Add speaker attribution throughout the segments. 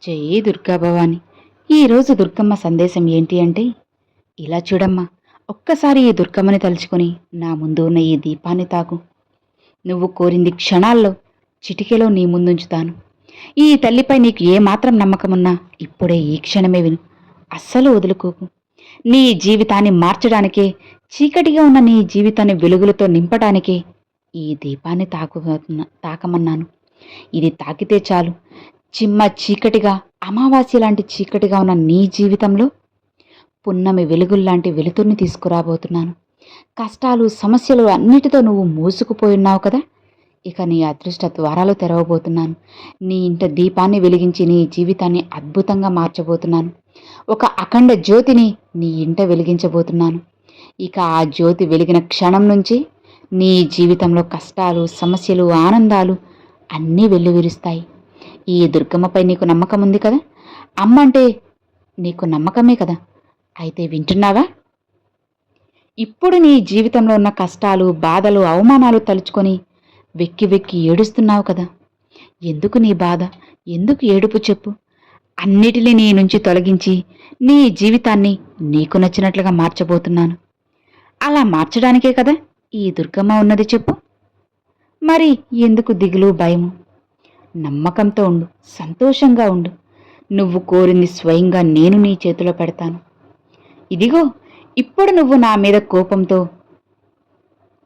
Speaker 1: జై దుర్గా భవాని. ఈరోజు దుర్గమ్మ సందేశం ఏంటి అంటే, ఇలా చూడమ్మా, ఒక్కసారి ఈ దుర్గమ్మని తలుచుకొని నా ముందు ఉన్న ఈ దీపాన్ని తాకు. నువ్వు కోరింది క్షణాల్లో చిటికెలో నీ ముందుంచుతాను. ఈ తల్లిపై నీకు ఏమాత్రం నమ్మకమున్నా ఇప్పుడే ఈ క్షణమే విను. అస్సలు వదులుకోకు. నీ జీవితాన్ని మార్చడానికే, చీకటిగా ఉన్న నీ జీవితాన్ని వెలుగులతో నింపడానికే ఈ దీపాన్ని తాకమన్నాను. ఇది తాకితే చాలు, చిమ్మ చీకటిగా, అమావాస్య లాంటి చీకటిగా ఉన్న నీ జీవితంలో పున్నమి వెలుగుల్లాంటి వెలుతుర్ని తీసుకురాబోతున్నాను. కష్టాలు, సమస్యలు అన్నిటితో నువ్వు మూసుకుపోయున్నావు కదా, ఇక నీ అదృష్ట ద్వారాలు తెరవబోతున్నాను. నీ ఇంట దీపాన్ని వెలిగించి నీ జీవితాన్ని అద్భుతంగా మార్చబోతున్నాను. ఒక అఖండ జ్యోతిని నీ ఇంట వెలిగించబోతున్నాను. ఇక ఆ జ్యోతి వెలిగిన క్షణం నుంచి నీ జీవితంలో కష్టాలు, సమస్యలు, ఆనందాలు అన్నీ వెల్లువిరుస్తాయి. ఈ దుర్గమ్మపై నీకు నమ్మకం ఉంది కదా, అమ్మ అంటే నీకు నమ్మకమే కదా, అయితే వింటున్నావా? ఇప్పుడు నీ జీవితంలో ఉన్న కష్టాలు, బాధలు, అవమానాలు తలుచుకొని వెక్కి వెక్కి ఏడుస్తున్నావు కదా. ఎందుకు నీ బాధ, ఎందుకు ఏడుపు చెప్పు? అన్నిటినీ నీ నుంచి తొలగించి నీ జీవితాన్ని నీకు నచ్చినట్లుగా మార్చబోతున్నాను. అలా మార్చడానికే కదా ఈ దుర్గమ్మ ఉన్నది చెప్పు. మరి ఎందుకు దిగులు, భయము? నమ్మకంతో ఉండు, సంతోషంగా ఉండు. నువ్వు కోరింది స్వయంగా నేను నీ చేతిలో పెడతాను. ఇదిగో, ఇప్పుడు నువ్వు నా మీద కోపంతో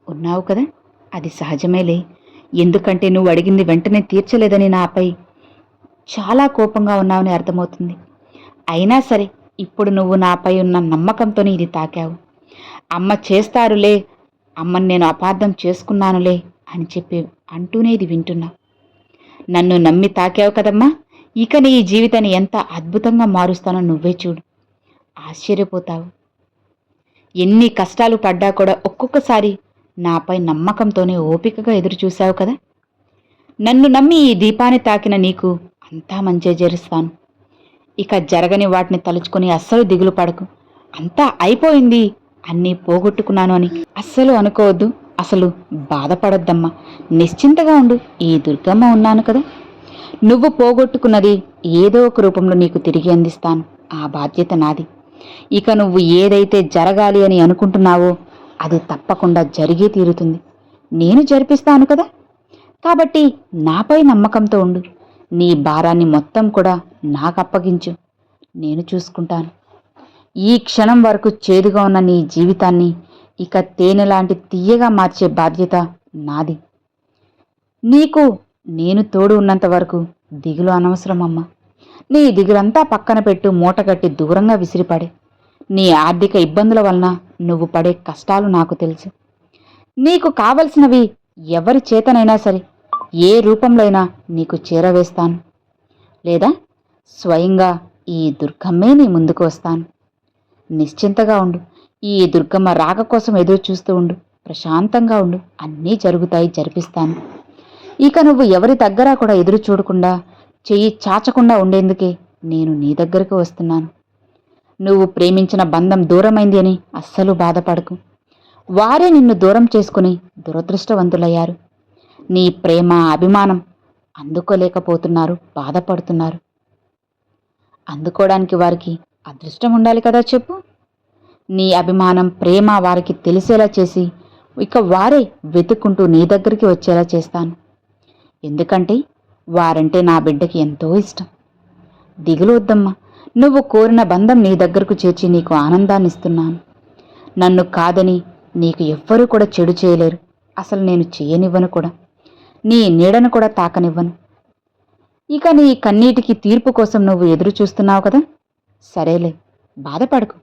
Speaker 1: ఉన్నావు కదా, అది సహజమేలే. ఎందుకంటే నువ్వు అడిగింది వెంటనే తీర్చలేదని నాపై చాలా కోపంగా ఉన్నావని అర్థమవుతుంది. అయినా సరే, ఇప్పుడు నువ్వు నాపై ఉన్న నమ్మకంతోనే ఇది తాకావు. అమ్మ చేస్తారులే, అమ్మని నేను అపార్థం చేసుకున్నానులే అని చెప్పి అంటూనే ఇది వింటున్నావు. నన్ను నమ్మి తాకావు కదమ్మా, ఇక నీ జీవితాన్ని ఎంత అద్భుతంగా మారుస్తానో నువ్వే చూడు, ఆశ్చర్యపోతావు. ఎన్ని కష్టాలు పడ్డా కూడా ఒక్కొక్కసారి నాపై నమ్మకంతోనే ఓపికగా ఎదురు చూశావు కదా. నన్ను నమ్మి ఈ దీపాన్ని తాకిన నీకు అంతా మంచే జరుస్తాను. ఇక జరగని వాటిని తలుచుకొని అస్సలు దిగులు పడకు. అంతా అయిపోయింది, అన్నీ పోగొట్టుకున్నాను అని అస్సలు అనుకోవద్దు. అసలు బాధపడొద్దమ్మా, నిశ్చింతగా ఉండు. ఈ దుర్గమ్మ ఉన్నాను కదా. నువ్వు పోగొట్టుకున్నది ఏదో ఒక రూపంలో నీకు తిరిగి అందిస్తాను. ఆ బాధ్యత నాది. ఇక నువ్వు ఏదైతే జరగాలి అని అనుకుంటున్నావో అది తప్పకుండా జరిగే తీరుతుంది. నేను జరిపిస్తాను కదా. కాబట్టి నాపై నమ్మకంతో ఉండు. నీ భారాన్ని మొత్తం కూడా నాకు అప్పగించు, నేను చూసుకుంటాను. ఈ క్షణం వరకు చేదుగా ఉన్న నీ జీవితాన్ని ఇక తేనె లాంటి తీయగా మార్చే బాధ్యత నాది. నీకు నేను తోడు ఉన్నంత వరకు దిగులు అనవసరమమ్మా. నీ దిగులంతా పక్కన పెట్టు, మూటగట్టి దూరంగా విసిరిపడే. నీ ఆర్థిక ఇబ్బందుల వలన నువ్వు పడే కష్టాలు నాకు తెలుసు. నీకు కావలసినవి ఎవరి చేతనైనా సరే, ఏ రూపంలో అయినా నీకు చేరవేస్తాను. లేదా స్వయంగా ఈ దుర్గమ్మే నీ ముందుకు వస్తాను. నిశ్చింతగా ఉండు. ఈ దుర్గమ్మ రాక కోసం ఎదురు చూస్తూ ఉండు. ప్రశాంతంగా ఉండు. అన్నీ జరుగుతాయి, జరిపిస్తాను. ఇక నువ్వు ఎవరి దగ్గర కూడా ఎదురు చూడకుండా, చెయ్యి చాచకుండా ఉండేందుకే నేను నీ దగ్గరకు వస్తున్నాను. నువ్వు ప్రేమించిన బంధం దూరమైంది అని అస్సలు బాధపడకు. వారే నిన్ను దూరం చేసుకుని దురదృష్టవంతులయ్యారు. నీ ప్రేమ, అభిమానం అందుకోలేకపోతున్నారు, బాధపడుతున్నారు. అందుకోవడానికి వారికి అదృష్టం ఉండాలి కదా చెప్పు. నీ అభిమానం, ప్రేమ వారికి తెలిసేలా చేసి ఇక వారే వెతుక్కుంటూ నీ దగ్గరికి వచ్చేలా చేస్తాను. ఎందుకంటే వారంటే నా బిడ్డకి ఎంతో ఇష్టం. దిగులు వద్దమ్మా. నువ్వు కోరిన బంధం నీ దగ్గరకు చేర్చి నీకు ఆనందాన్ని ఇస్తున్నాను. నన్ను కాదని నీకు ఎవ్వరూ కూడా చెడు చేయలేరు. అసలు నేను చేయనివ్వను కూడా. నీ నీడను కూడా తాకనివ్వను. ఇక నీ కన్నీటికి తీర్పు కోసం నువ్వు ఎదురు చూస్తున్నావు కదా. సరేలే, బాధపడకు.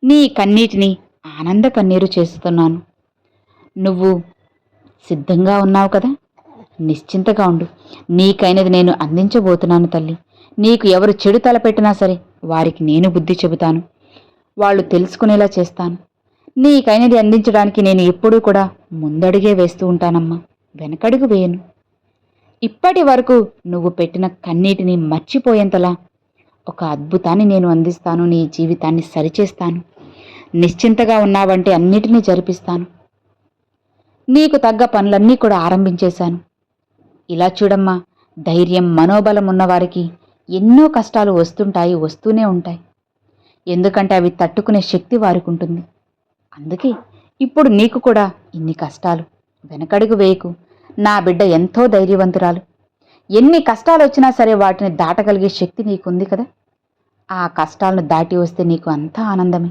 Speaker 1: నీ కన్నీటిని ఆనంద కన్నీరు చేస్తున్నాను. నువ్వు సిద్ధంగా ఉన్నావు కదా. నిశ్చింతగా ఉండు. నీకైనది నేను అందించబోతున్నాను తల్లి. నీకు ఎవరు చెడు తలపెట్టినా సరే వారికి నేను బుద్ధి చెబుతాను. వాళ్ళు తెలుసుకునేలా చేస్తాను. నీకైనది అందించడానికి నేను ఎప్పుడూ కూడా ముందడుగే వేస్తూ ఉంటానమ్మా, వెనకడుగు వేయను. ఇప్పటి వరకు నువ్వు పెట్టిన కన్నీటిని మర్చిపోయేంతలా ఒక అద్భుతాన్ని నేను అందిస్తాను. నీ జీవితాన్ని సరిచేస్తాను. నిశ్చింతగా ఉన్నావంటే అన్నిటినీ జరిపిస్తాను. నీకు తగ్గ పనులన్నీ కూడా ఆరంభించేశాను. ఇలా చూడమ్మా, ధైర్యం, మనోబలం ఉన్నవారికి ఎన్నో కష్టాలు వస్తుంటాయి, వస్తూనే ఉంటాయి. ఎందుకంటే అవి తట్టుకునే శక్తి వారికి ఉంటుంది. అందుకే ఇప్పుడు నీకు కూడా ఇన్ని కష్టాలు. వెనకడుగు వేయకు. నా బిడ్డ ఎంతో ధైర్యవంతురాలు. ఎన్ని కష్టాలు వచ్చినా సరే వాటిని దాటగలిగే శక్తి నీకుంది కదా. ఆ కష్టాలను దాటి వస్తే నీకు అంతా ఆనందమే.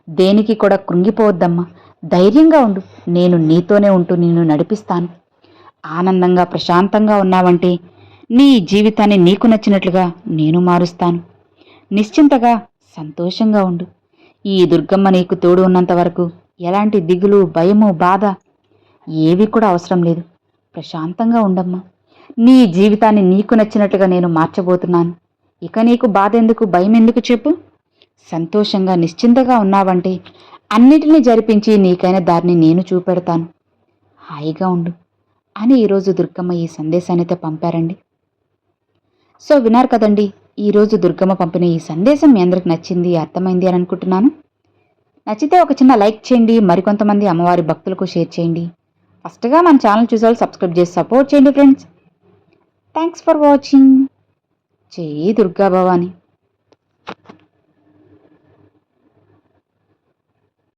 Speaker 1: దేనికి కూడా కృంగిపోవద్దమ్మా. ధైర్యంగా ఉండు. నేను నీతోనే ఉంటూ నిన్ను నడిపిస్తాను. ఆనందంగా ప్రశాంతంగా ఉన్నావంటే నీ జీవితాన్ని నీకు నచ్చినట్లుగా నేను మారుస్తాను. నిశ్చింతగా సంతోషంగా ఉండు. ఈ దుర్గమ్మ నీకు తోడు ఉన్నంత వరకు ఎలాంటి దిగులు, భయము, బాధ ఏవి కూడా అవసరం లేదు. ప్రశాంతంగా ఉండమ్మా. నీ జీవితాన్ని నీకు నచ్చినట్లుగా నేను మార్చబోతున్నాను. ఇక నీకు బాధ ఎందుకు, భయం ఎందుకు చెప్పు. సంతోషంగా నిశ్చింతగా ఉన్నావంటే అన్నిటినీ జరిపించి నీకైన దారిని నేను చూపెడతాను. హాయిగా ఉండు అని ఈరోజు దుర్గమ్మ ఈ సందేశాన్ని అయితే పంపారండి. సో విన్నారు కదండి, ఈరోజు దుర్గమ్మ పంపిన ఈ సందేశం మీ అందరికి నచ్చింది, అర్థమైంది అని అనుకుంటున్నాను. నచ్చితే ఒక చిన్న లైక్ చేయండి. మరికొంతమంది అమ్మవారి భక్తులకు షేర్ చేయండి. ఫస్ట్గా మన ఛానల్ చూసేవాళ్ళు సబ్స్క్రైబ్ చేసి సపోర్ట్ చేయండి ఫ్రెండ్స్. Thanks for watching. జై దుర్గా భవాని.